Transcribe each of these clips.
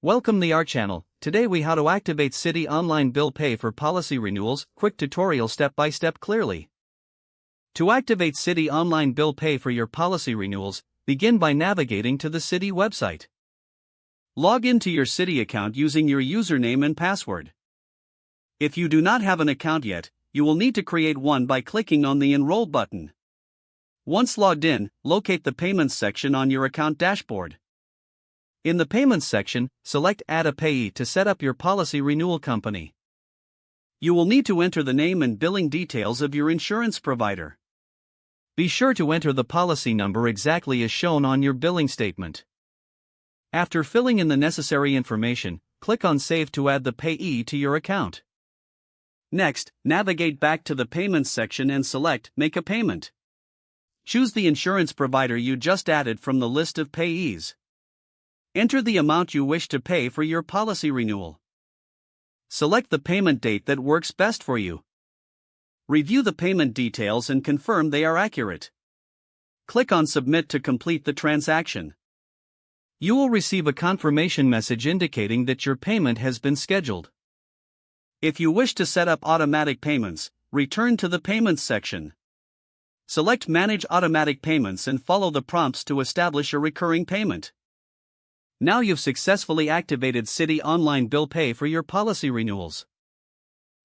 Welcome to our channel. Today we how to activate Citi online bill pay for policy renewals. Quick tutorial step by step clearly. To activate Citi online bill pay for your policy renewals, begin by navigating to the Citi website. Log into your Citi account using your username and password. If you do not have an account yet, you will need to create one by clicking on the Enroll button. Once logged in, locate the Payments section on your account dashboard. In the Payments section, select Add a Payee to set up your policy renewal company. You will need to enter the name and billing details of your insurance provider. Be sure to enter the policy number exactly as shown on your billing statement. After filling in the necessary information, click on Save to add the payee to your account. Next, navigate back to the Payments section and select Make a Payment. Choose the insurance provider you just added from the list of payees. Enter the amount you wish to pay for your policy renewal. Select the payment date that works best for you. Review the payment details and confirm they are accurate. Click on Submit to complete the transaction. You will receive a confirmation message indicating that your payment has been scheduled. If you wish to set up automatic payments, return to the Payments section. Select Manage Automatic Payments and follow the prompts to establish a recurring payment. Now you've successfully activated Citi online bill pay for your policy renewals.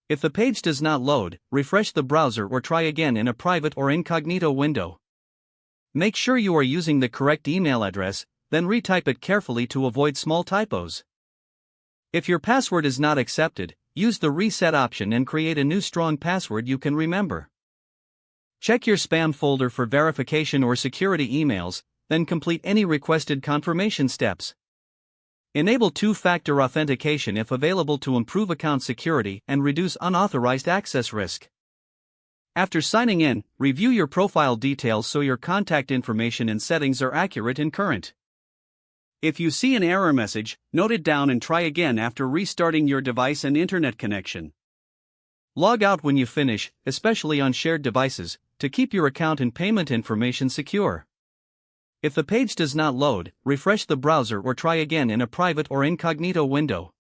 If the page does not load, refresh the browser or try again in a private or incognito window. Make sure you are using the correct email address, then retype it carefully to avoid small typos. If your password is not accepted, use the Reset option and create a new strong password you can remember. Check your spam folder for verification or security emails, then complete any requested confirmation steps. Enable two-factor authentication if available to improve account security and reduce unauthorized access risk. After signing in, review your profile details so your contact information and settings are accurate and current. If you see an error message, note it down and try again after restarting your device and internet connection. Log out when you finish, especially on shared devices, to keep your account and payment information secure. If the page does not load, refresh the browser or try again in a private or incognito window.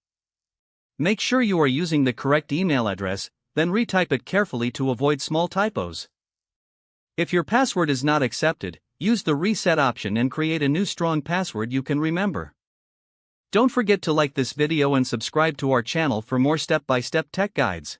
Make sure you are using the correct email address, then retype it carefully to avoid small typos. If your password is not accepted, use the Reset option and create a new strong password you can remember. Don't forget to like this video and subscribe to our channel for more step-by-step tech guides.